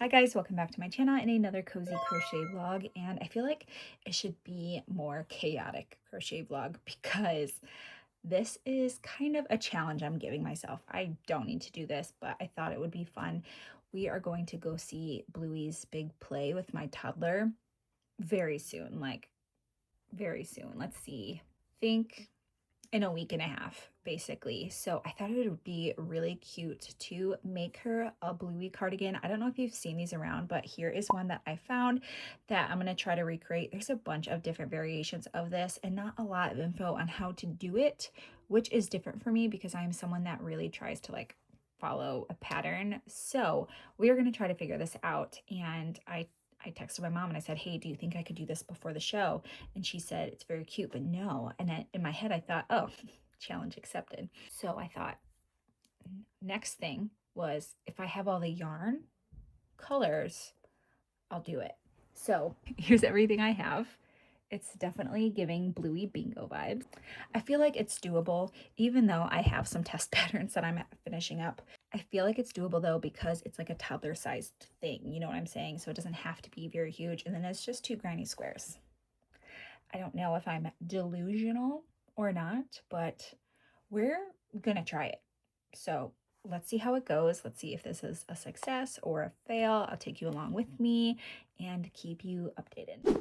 Hi guys, welcome back to my channel and another cozy crochet vlog. And I feel like it should be more chaotic crochet vlog because this is kind of a challenge I'm giving myself. I don't need to do this, but I thought it would be fun. We are going to go see Bluey's big play with my toddler very soon, like very soon. Let's see. Think in a week and a half, basically. So I thought it would be really cute to make her a Bluey cardigan. I don't know if you've seen these around, but here is one that I found that I'm going to try to recreate. There's a bunch of different variations of this and not a lot of info on how to do it, which is different for me because I'm someone that really tries to like follow a pattern. So we are going to try to figure this out. And I texted my mom and I said, hey, do you think I could do this before the show? And she said, it's very cute, but no. And in my head, I thought, oh, challenge accepted. So I thought, next thing was if I have all the yarn colors, I'll do it. So here's everything I have. It's definitely giving Bluey bingo vibes. I feel like it's doable, even though I have some test patterns that I'm finishing up. I feel like it's doable though, because it's like a toddler sized thing, you know what I'm saying? So it doesn't have to be very huge. And then it's just 2 granny squares. I don't know if I'm delusional or not, but we're gonna try it. So let's see how it goes. Let's see if this is a success or a fail. I'll take you along with me and keep you updated.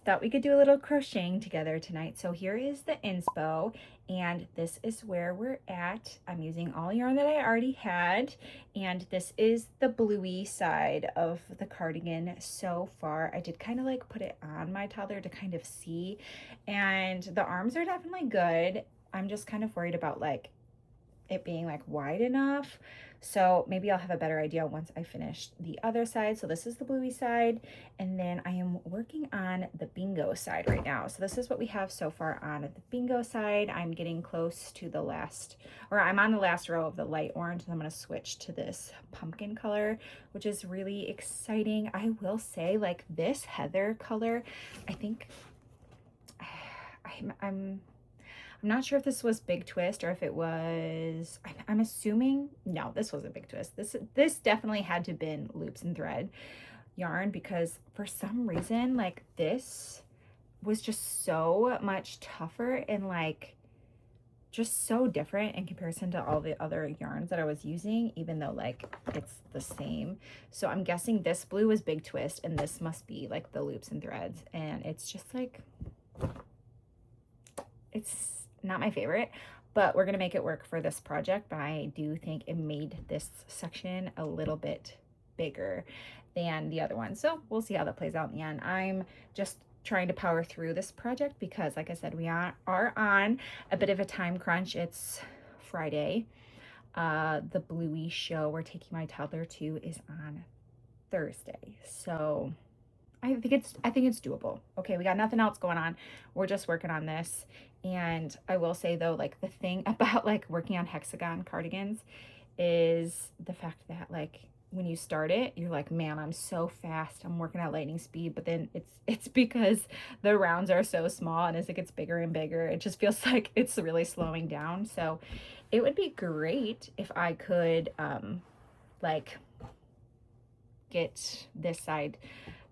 Thought we could do a little crocheting together tonight. So here is the inspo, and this is where we're at. I'm using all yarn that I already had, and this is the bluey side of the cardigan so far. I did kind of like put it on my toddler to kind of see, and the arms are definitely good. I'm just kind of worried about like it being like wide enough. So maybe I'll have a better idea once I finish the other side. So this is the bluey side, and then I am working on the bingo side right now. So this is what we have so far on the bingo side. I'm getting close to the last, or I'm on the last row of the light orange, and I'm going to switch to this pumpkin color, which is really exciting. I will say, like, this heather color, I think I'm not sure if this was Big Twist or if it was, I'm assuming, no, this wasn't Big Twist. This definitely had to have been Loops and Thread yarn, because for some reason, like, this was just so much tougher and like just so different in comparison to all the other yarns that I was using, even though like it's the same. So I'm guessing this blue was Big Twist and this must be like the Loops and Threads, and it's just like, it's not my favorite, but we're gonna make it work for this project. But I do think it made this section a little bit bigger than the other one, so we'll see how that plays out in the end. I'm just trying to power through this project because, like I said, we are on a bit of a time crunch. It's Friday. The Bluey show we're taking my toddler to is on Thursday, so I think it's doable. Okay, we got nothing else going on. We're just working on this. And I will say though, like, the thing about like working on hexagon cardigans is the fact that like when you start it, you're like, man, I'm so fast. I'm working at lightning speed. But then it's because the rounds are so small, and as it gets bigger and bigger, it just feels like it's really slowing down. So it would be great if I could like get this side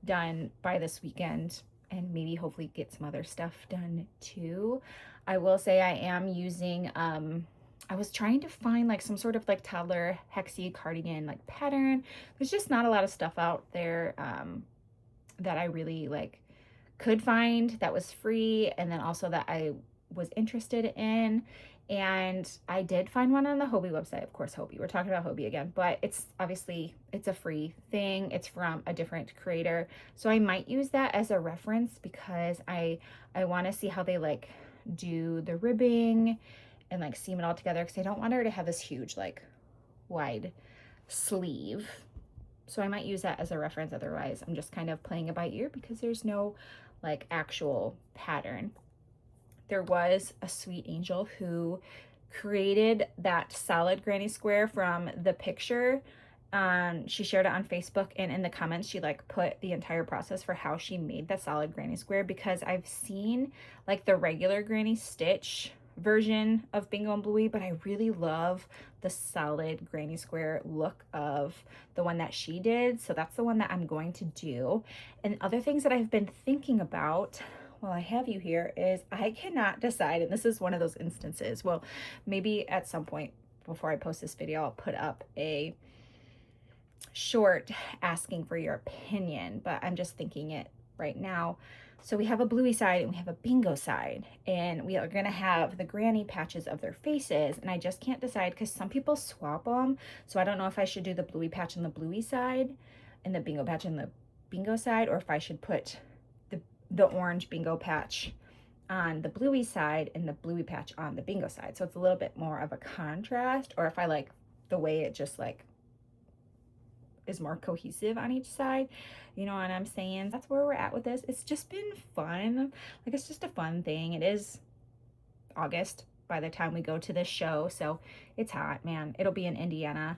done by this weekend and maybe hopefully get some other stuff done too. I will say I am using I was trying to find like some sort of like toddler hexy cardigan like pattern. There's just not a lot of stuff out there that I really like could find that was free, and then also that I was interested in. And I did find one on the Hobie website. Of course, Hobie, we're talking about Hobie again, but it's obviously, it's a free thing. It's from a different creator. So I might use that as a reference because I want to see how they like do the ribbing and like seam it all together, because I don't want her to have this huge like wide sleeve. So I might use that as a reference. Otherwise, I'm just kind of playing it by ear because there's no like actual pattern. There was a sweet angel who created that solid granny square from the picture. She shared it on Facebook, and in the comments she like put the entire process for how she made the solid granny square, because I've seen like the regular granny stitch version of Bingo and Bluey, but I really love the solid granny square look of the one that she did. So that's the one that I'm going to do. And other things that I've been thinking about while I have you here is I cannot decide, and this is one of those instances. Well, maybe at some point before I post this video, I'll put up a short asking for your opinion, but I'm just thinking it right now. So we have a Bluey side and we have a Bingo side, and we are going to have the granny patches of their faces, and I just can't decide because some people swap them. So I don't know if I should do the Bluey patch on the Bluey side and the Bingo patch on the Bingo side, or if I should put the orange Bingo patch on the Bluey side and the Bluey patch on the Bingo side. So it's a little bit more of a contrast, or if I like the way it just like is more cohesive on each side. You know what I'm saying? That's where we're at with this. It's just been fun. Like, it's just a fun thing. It is August by the time we go to this show, so it's hot, man. It'll be in Indiana.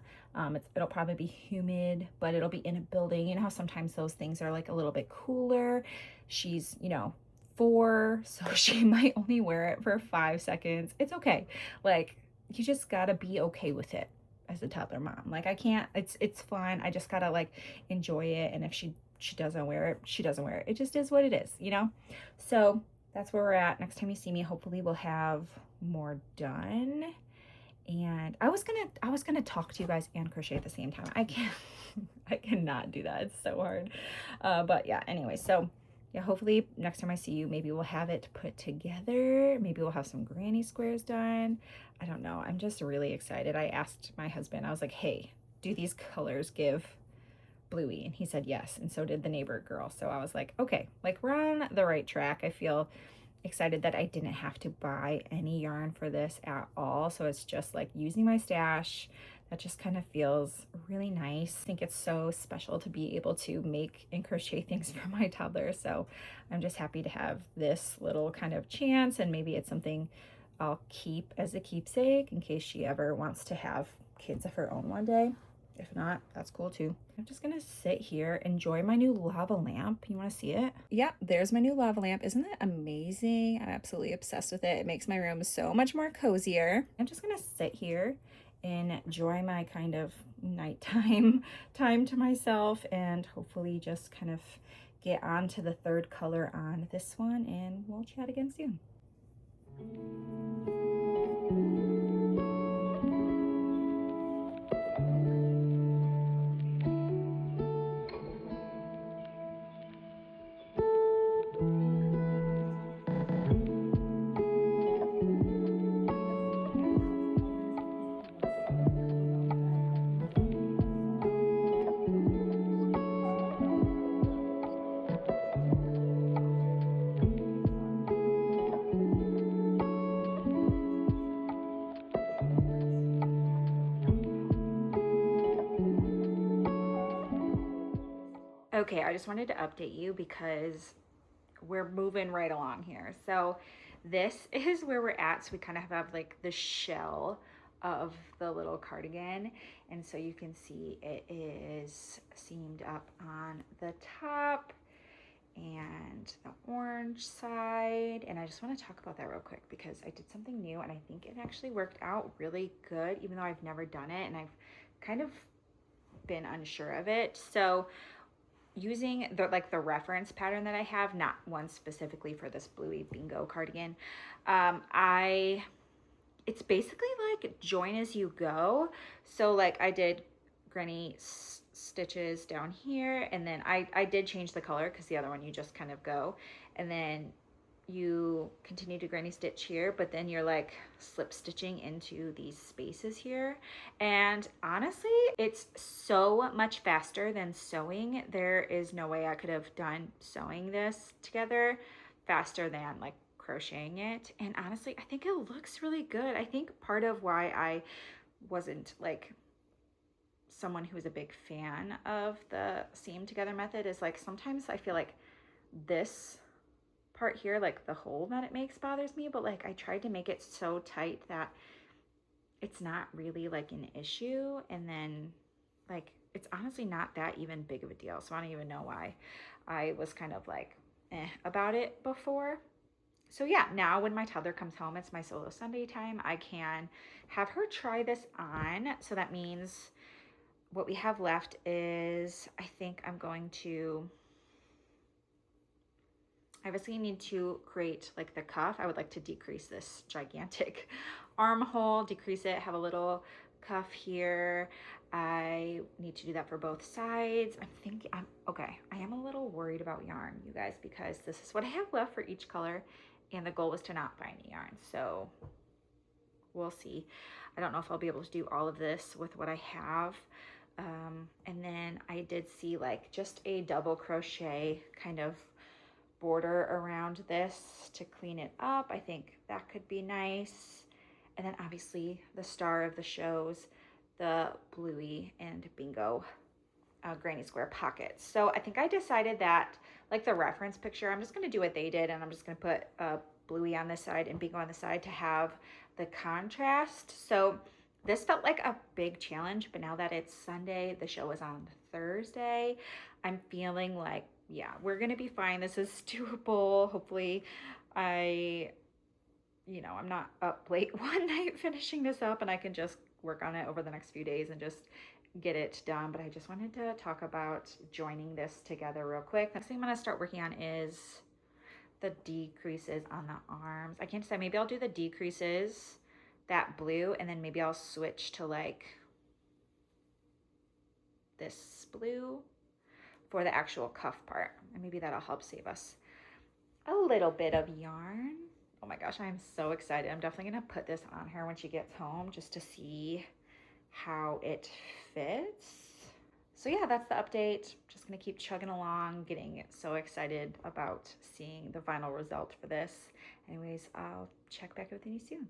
It'll probably be humid, but it'll be in a building. You know how sometimes those things are like a little bit cooler. She's, you know, 4, so she might only wear it for 5 seconds. It's okay. Like, you just gotta be okay with it as a toddler mom. Like, I can't, it's fun. I just gotta like enjoy it. And if she doesn't wear it, she doesn't wear it. It just is what it is, you know? So that's where we're at. Next time you see me, hopefully we'll have more done. And I was gonna talk to you guys and crochet at the same time. I cannot do that. It's so hard. But yeah, anyway, so yeah, hopefully next time I see you, maybe we'll have it put together. Maybe we'll have some granny squares done. I don't know. I'm just really excited. I asked my husband, I was like, hey, do these colors give Bluey? And he said yes, and so did the neighbor girl. So I was like, okay, like we're on the right track. I feel excited that I didn't have to buy any yarn for this at all. So it's just like using my stash. That just kind of feels really nice. I think it's so special to be able to make and crochet things for my toddler. So I'm just happy to have this little kind of chance, and maybe it's something I'll keep as a keepsake in case she ever wants to have kids of her own one day. If not, that's cool too. I'm just gonna sit here, enjoy my new lava lamp. You wanna see it? Yep, there's my new lava lamp. Isn't that amazing? I'm absolutely obsessed with it. It makes my room so much more cozier. I'm just gonna sit here and enjoy my kind of nighttime time to myself, and hopefully just kind of get on to the third color on this one, and we'll chat again soon. Okay, I just wanted to update you because we're moving right along here. So this is where we're at. So we kind of have like the shell of the little cardigan. And so you can see it is seamed up on the top and the orange side. And I just want to talk about that real quick because I did something new and I think it actually worked out really good, even though I've never done it and I've kind of been unsure of it. So using the reference pattern that I have, not one specifically for this Bluey Bingo cardigan, it's basically like join as you go. So like I did granny stitches down here, and then I did change the color because the other one you just kind of go, and then you continue to granny stitch here, but then you're like slip stitching into these spaces here. And honestly, it's so much faster than sewing. There is no way I could have done sewing this together faster than like crocheting it. And honestly, I think it looks really good. I think part of why I wasn't like someone who was a big fan of the seam together method is like sometimes I feel like this part here, like the hole that it makes, bothers me, but like I tried to make it so tight that it's not really like an issue. And then like it's honestly not that even big of a deal, so I don't even know why I was kind of like about it before. So yeah, now when my toddler comes home, it's my solo Sunday time, I can have her try this on. So that means what we have left is, I think I'm going to, I obviously need to create like the cuff. I would like to decrease this gigantic armhole, decrease it, have a little cuff here. I need to do that for both sides. Okay, I am a little worried about yarn, you guys, because this is what I have left for each color, and the goal was to not buy any yarn. So we'll see. I don't know if I'll be able to do all of this with what I have. And then I did see like just a double crochet kind of border around this to clean it up. I think that could be nice. And then obviously the star of the shows, the Bluey and Bingo granny square pockets. So I think I decided that like the reference picture, I'm just going to do what they did, and I'm just going to put Bluey on this side and Bingo on the side to have the contrast. So this felt like a big challenge, but now that it's Sunday, the show is on Thursday, I'm feeling like, yeah, we're gonna be fine. This is doable. Hopefully I'm not up late one night finishing this up, and I can just work on it over the next few days and just get it done. But I just wanted to talk about joining this together real quick. Next thing I'm gonna start working on is the decreases on the arms. I can't decide, maybe I'll do the decreases, that blue, and then maybe I'll switch to like this blue for the actual cuff part, and maybe that'll help save us a little bit of yarn. Oh my gosh, I'm so excited. I'm definitely gonna put this on her when she gets home just to see how it fits. So yeah, that's the update. Just gonna keep chugging along, getting so excited about seeing the final result for this. Anyways, I'll check back with you soon.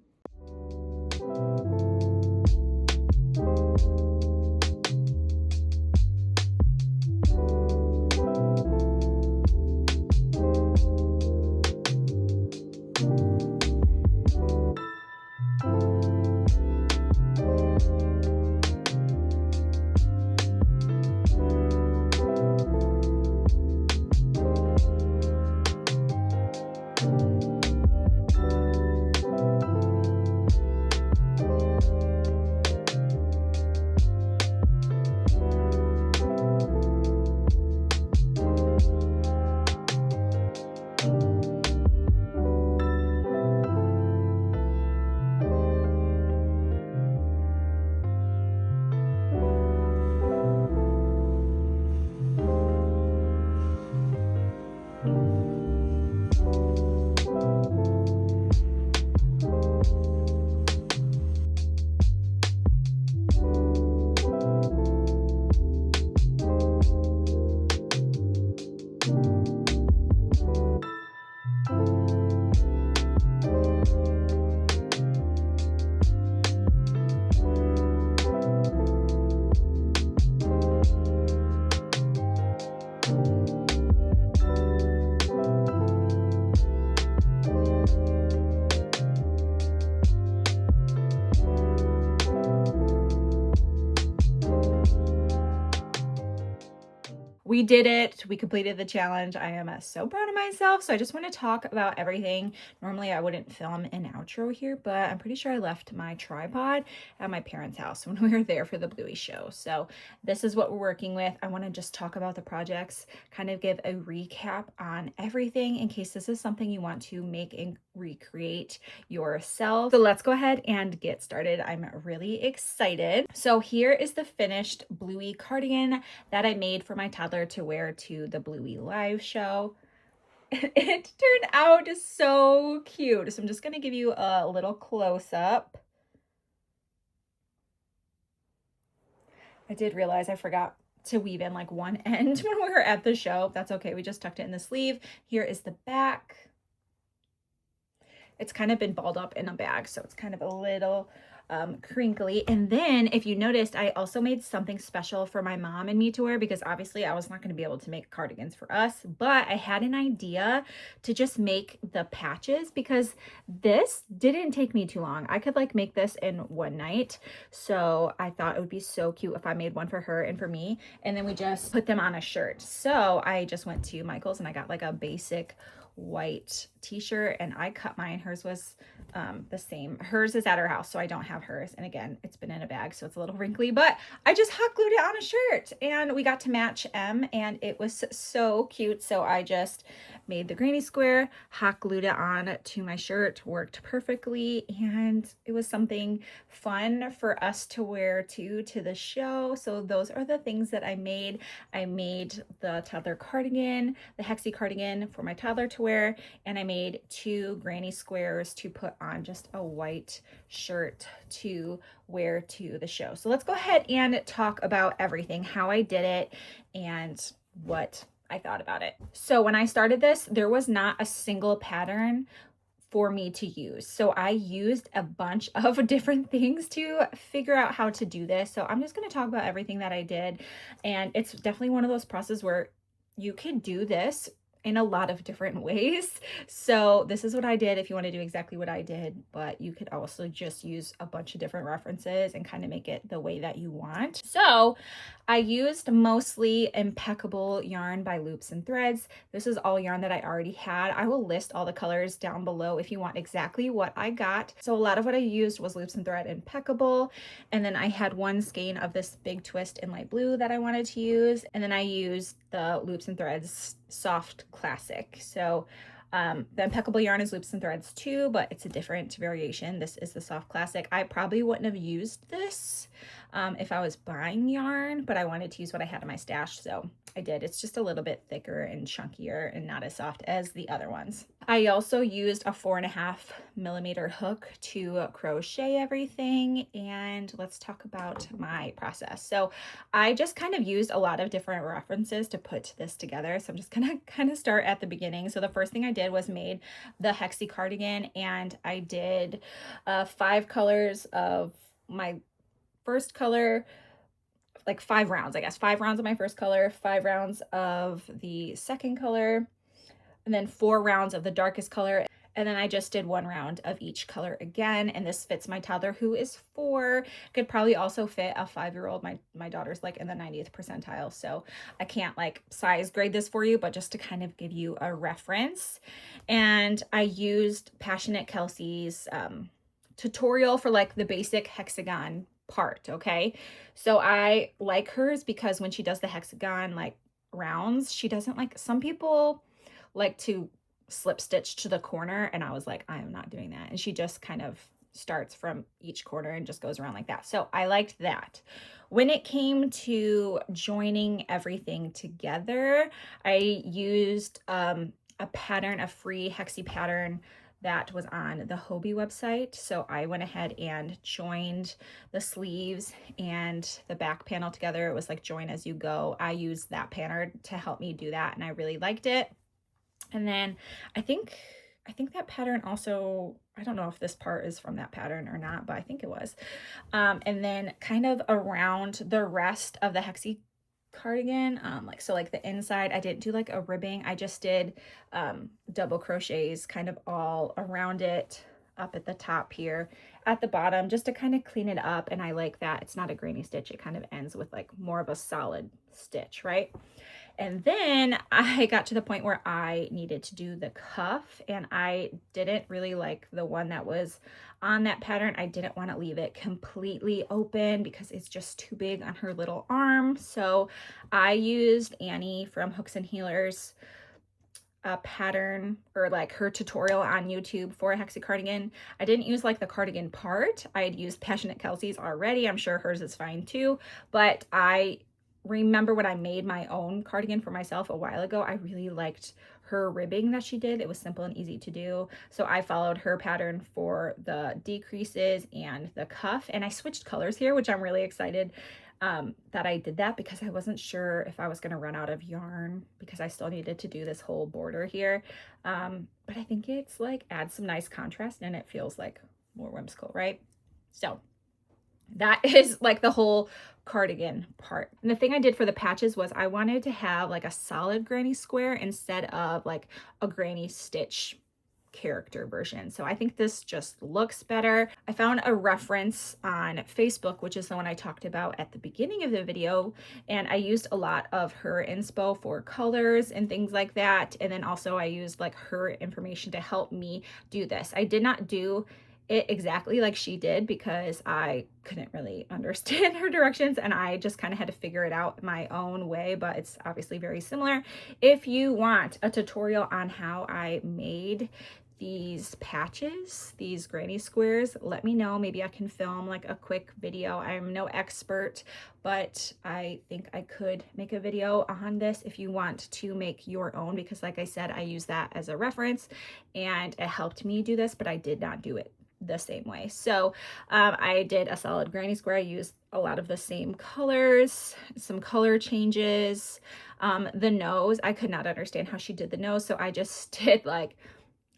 We did it. We completed the challenge. I am so proud of myself. So I just want to talk about everything. Normally I wouldn't film an outro here, but I'm pretty sure I left my tripod at my parents' house when we were there for the Bluey show. So this is what we're working with. I want to just talk about the projects, kind of give a recap on everything in case this is something you want to make and recreate yourself. So let's go ahead and get started. I'm really excited. So here is the finished Bluey cardigan that I made for my toddler to wear to the Bluey live show. It turned out so cute. So I'm just gonna give you a little close up. I did realize I forgot to weave in like one end when we were at the show. That's okay. We just tucked it in the sleeve. Here is the back. It's kind of been balled up in a bag, so it's kind of a little crinkly. And then if you noticed, I also made something special for my mom and me to wear, because obviously I was not going to be able to make cardigans for us, but I had an idea to just make the patches, because this didn't take me too long. I could like make this in one night. So I thought it would be so cute if I made one for her and for me, and then we just put them on a shirt. So I just went to Michael's and I got like a basic white t-shirt, and I cut mine. Hers was the same. Hers is at her house, so I don't have hers. And again, it's been in a bag, so it's a little wrinkly, but I just hot glued it on a shirt and we got to match M, and it was so cute. So I just made the granny square, hot glued it on to my shirt, worked perfectly, and it was something fun for us to wear to the show. So those are the things that I made. I made the toddler cardigan, the hexie cardigan for my toddler to wear, and I made 2 granny squares to put on just a white shirt to wear to the show. So let's go ahead and talk about everything, how I did it and what I thought about it. So when I started this, there was not a single pattern for me to use. So I used a bunch of different things to figure out how to do this. So I'm just going to talk about everything that I did. And it's definitely one of those processes where you can do this in a lot of different ways. So this is what I did if you want to do exactly what I did, but you could also just use a bunch of different references and kind of make it the way that you want. So I used mostly Impeccable yarn by Loops and Threads. This is all yarn that I already had. I will list all the colors down below if you want exactly what I got. So a lot of what I used was Loops and Thread Impeccable. And then I had one skein of this big twist in light blue that I wanted to use. And then I used the Loops and Threads Soft Classic. So the Impeccable yarn is Loops and Threads too, but it's a different variation. This is the Soft Classic. I probably wouldn't have used this if I was buying yarn, but I wanted to use what I had in my stash, so I did. It's just a little bit thicker and chunkier and not as soft as the other ones. I also used a 4.5mm hook to crochet everything, and let's talk about my process. So I just kind of used a lot of different references to put this together, so I'm just gonna kind of start at the beginning. So the first thing I did was made the hexie cardigan, and I did 5 colors of my first color, like 5 rounds, I guess. 5 rounds of my first color, 5 rounds of the second color, and then 4 rounds of the darkest color. And then I just did 1 round of each color again. And this fits my toddler, who is 4. Could probably also fit a 5-year-old. My daughter's like in the 90th percentile. So I can't like size grade this for you, but just to kind of give you a reference. And I used Passionate Kelsey's tutorial for like the basic hexagon part. Okay, so I like hers because when she does the hexagon like rounds, she doesn't like, some people like to slip stitch to the corner, and I was like, I am not doing that. And she just kind of starts from each corner and just goes around like that. So I liked that. When it came to joining everything together, I used a pattern, a free hexie pattern that was on the Hobie website. So I went ahead and joined the sleeves and the back panel together. It was like join as you go. I used that pattern to help me do that, and I really liked it. And then I think that pattern also, I don't know if this part is from that pattern or not, but I think it was. And then kind of around the rest of the hexie cardigan, like the inside, I didn't do like a ribbing. I just did double crochets kind of all around it, up at the top here, at the bottom, just to kind of clean it up. And I like that it's not a granny stitch. It kind of ends with like more of a solid stitch, right? And then I got to the point where I needed to do the cuff, and I didn't really like the one that was on that pattern. I didn't want to leave it completely open because it's just too big on her little arm. So I used Annie from Hooks and Healers pattern, or like her tutorial on YouTube for a hexie cardigan. I didn't use like the cardigan part. I had used Passionate Kelsey's already. I'm sure hers is fine too, but I remember when I made my own cardigan for myself a while ago, I really liked her ribbing that she did. It was simple and easy to do. So I followed her pattern for the decreases and the cuff, and I switched colors here, which I'm really excited that I did that because I wasn't sure if I was going to run out of yarn because I still needed to do this whole border here. But I think it's like adds some nice contrast and it feels like more whimsical, right? So that is like the whole cardigan part. And the thing I did for the patches was I wanted to have like a solid granny square instead of like a granny stitch character version. So I think this just looks better. I found a reference on Facebook, which is the one I talked about at the beginning of the video, and I used a lot of her inspo for colors and things like that. And then also I used like her information to help me do this. I did not do it exactly like she did because I couldn't really understand her directions and I just kind of had to figure it out my own way, but it's obviously very similar. If you want a tutorial on how I made these patches, these granny squares, let me know. Maybe I can film like a quick video. I'm no expert, but I think I could make a video on this if you want to make your own, because like I said, I use that as a reference and it helped me do this, but I did not do it the same way. So I did a solid granny square. I used a lot of the same colors, some color changes. The nose, I could not understand how she did the nose, so I just did like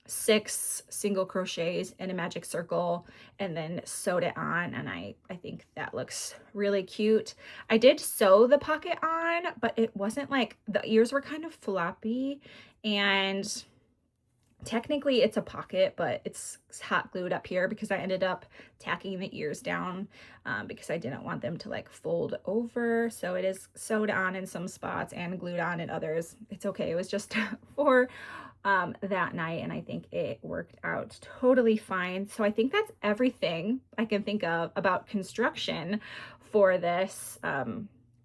6 single crochets in a magic circle and then sewed it on, and I think that looks really cute. I did sew the pocket on, but it wasn't like, the ears were kind of floppy, and technically it's a pocket, but it's hot glued up here because I ended up tacking the ears down because I didn't want them to like fold over. So it is sewed on in some spots and glued on in others. It's okay. It was just for that night, and I think it worked out totally fine. So I think that's everything I can think of about construction for this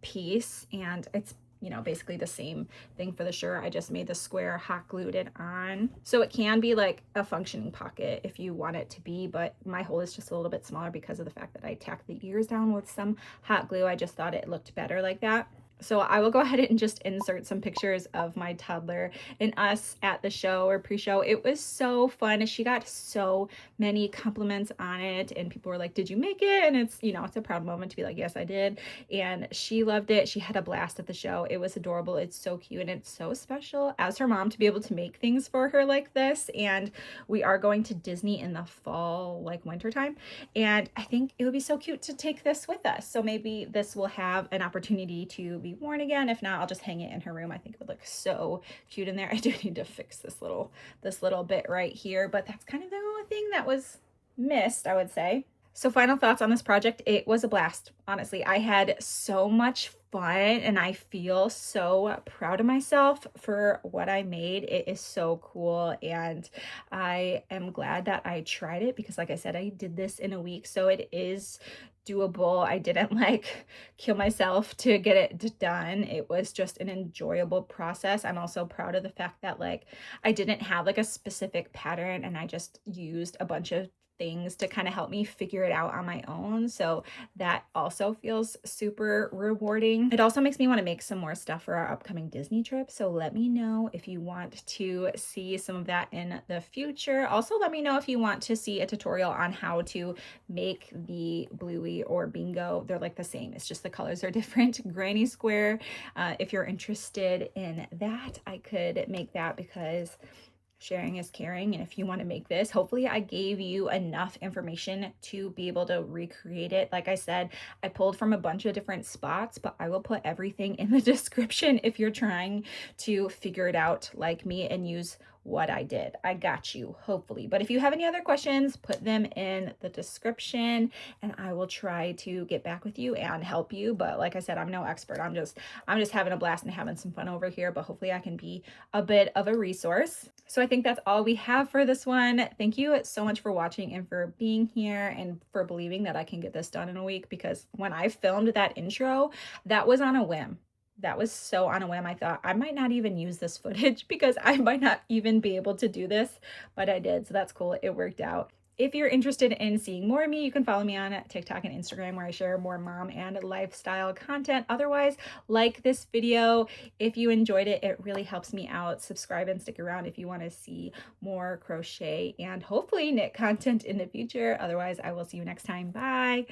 piece, and it's, you know, basically the same thing for the shirt. I just made the square, hot glued it on. So it can be like a functioning pocket if you want it to be, but my hole is just a little bit smaller because of the fact that I tacked the ears down with some hot glue. I just thought it looked better like that. So I will go ahead and just insert some pictures of my toddler and us at the show or pre-show. It was so fun. She got so many compliments on it, and people were like, did you make it? And it's, you know, it's a proud moment to be like, yes, I did. And she loved it. She had a blast at the show. It was adorable. It's so cute, and it's so special as her mom to be able to make things for her like this. And we are going to Disney in the fall, like winter time. And I think it would be so cute to take this with us. So maybe this will have an opportunity to be worn again. If not, I'll just hang it in her room. I think it would look so cute in there. I do need to fix this little bit right here, but that's kind of the only thing that was missed, I would say. So final thoughts on this project. It was a blast. Honestly, I had so much fun and I feel so proud of myself for what I made. It is so cool, and I am glad that I tried it because like I said, I did this in a week, so it is doable. I didn't like kill myself to get it done. It was just an enjoyable process. I'm also proud of the fact that like I didn't have like a specific pattern and I just used a bunch of things to kind of help me figure it out on my own. So that also feels super rewarding. It also makes me want to make some more stuff for our upcoming Disney trip. So let me know if you want to see some of that in the future. Also, let me know if you want to see a tutorial on how to make the Bluey or Bingo. They're like the same. It's just the colors are different. Granny square. If you're interested in that, I could make that because sharing is caring. And if you want to make this, hopefully I gave you enough information to be able to recreate it. Like I said, I pulled from a bunch of different spots, but I will put everything in the description if you're trying to figure it out like me and use what I did. I got you, hopefully. But if you have any other questions, put them in the description and I will try to get back with you and help you. But like I said, I'm no expert. I'm just having a blast and having some fun over here, but hopefully I can be a bit of a resource. So I think that's all we have for this one. Thank you so much for watching and for being here and for believing that I can get this done in a week, because when I filmed that intro, that was on a whim. That was so on a whim. I thought I might not even use this footage because I might not even be able to do this, but I did. So that's cool. It worked out. If you're interested in seeing more of me, you can follow me on TikTok and Instagram, where I share more mom and lifestyle content. Otherwise, like this video if you enjoyed it. It really helps me out. Subscribe and stick around if you want to see more crochet and hopefully knit content in the future. Otherwise, I will see you next time. Bye.